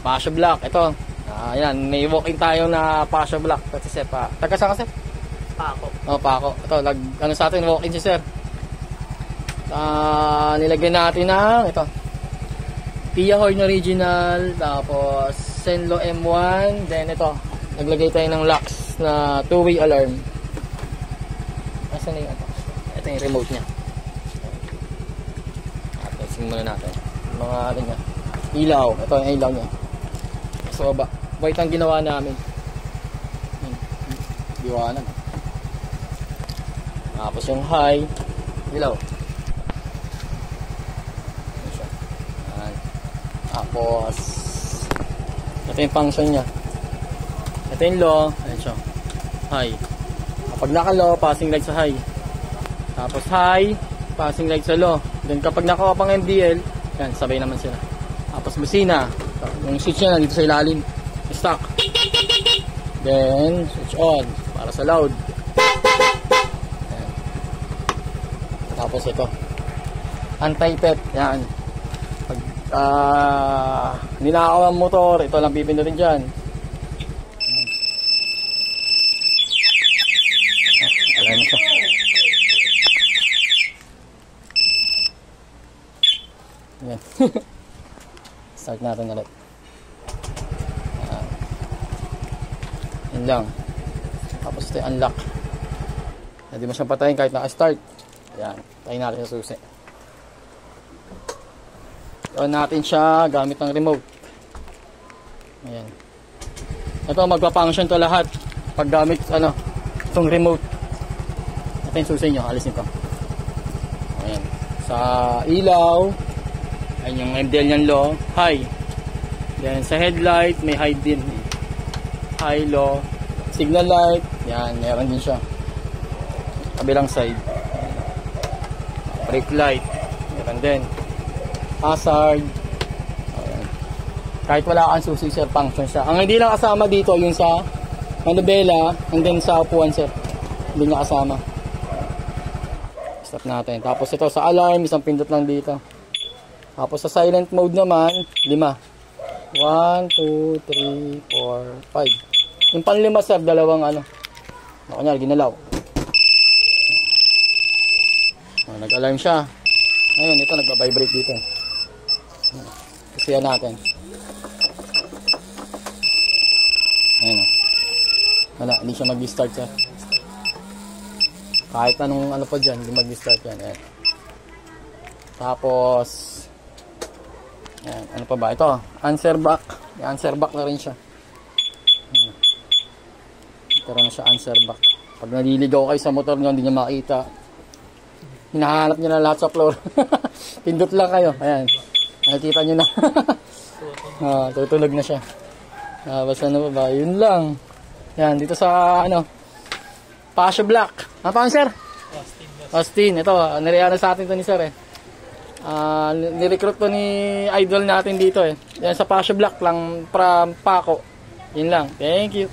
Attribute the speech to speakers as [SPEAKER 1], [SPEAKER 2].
[SPEAKER 1] Pasha Black. Ito. Ayan, may walk-in tayo na Pasha Black. Ito si Sir pa. Taga saan ka, Sir?
[SPEAKER 2] Pako.
[SPEAKER 1] Oh, Pako. Ito, ano sa atin, walk-in si Sir. Nilagyan natin ng ito. Pia Horn Original. Tapos, Senlo M1. Then ito, naglagay tayo ng locks na 2-way alarm. Asan na yung ito? Ito yung remote niya. Testing muna natin. Mga ano niya. Ilaw. Ito yung ilaw niya. So, white ang ginawa namin. Diwanag. Tapos yung high. Ilaw. Ayan. Tapos, ito yung function niya. Ito yung low. Ayan siya. High. Kapag naka-low, passing light sa high. Tapos high, passing light sa low. Then kapag nakawa pang MDL, yan, sabay naman sila. Tapos busina. Yung switch niya dito sa ilalim. Stock. Then, switch on. Para sa loud. Yan. Tapos ito. Anti-pet. Yan. Pag hindi nakakawa ang motor, ito lang pipindutin dyan. Alam mo siya. Yan. Start natin ulit. Yan lang. Tapos ito yung unlock. Hindi mo siyang patayin kahit naka-start. Yan. Tayin natin sa susi. On natin siya gamit ng remote. Ayan. Ito magpa-function to lahat. Pag gamit itong remote. Ito yung susi nyo. Alisin ko. Ayan. Sa ilaw. Ayan yung MDL nyan low. High. Then sa headlight may high din. High, low. Signal light. Yan. Meron din siya. Kabilang side. Brake light. Meron din. Hazard. Ayan. Kahit wala kang susi sir, function siya. Ang hindi lang kasama dito yung sa manubela and then sa upuan sir. Hindi nga kasama. Stop natin. Tapos ito sa alarm, isang pindot lang dito. Tapos sa silent mode naman, 5. 1, 2, 3, 4, 5. Yung panlima sir, dalawang kunyari, ginalaw. Nag-alarm siya. Ayun, ito nagpa-vibrate dito. Kasiyan natin. Ayun o. Wala, hindi siya mag-start sir. Kahit anong pa dyan, hindi mag-start yan. Ayan. Tapos, ayan, ano pa ba? Ito, answer back. May answer back na rin siya. Karoon na siya answer back. Pag naliligaw kayo sa motor nyo, hindi nyo makita. Hinahanap nyo na lahat sa floor. Pindot lang kayo. Ayan. Nakikita nyo na. Tutulog na siya. Basta pa ba? Yun lang. Ayan, dito sa Pasha Black. Ano pa sir? Austin. Ito, nireyana sa atin ito ni sir eh. Nirecruit to ni idol natin dito eh. Yan sa Pasha Black lang from Pako. Yun lang. Thank you.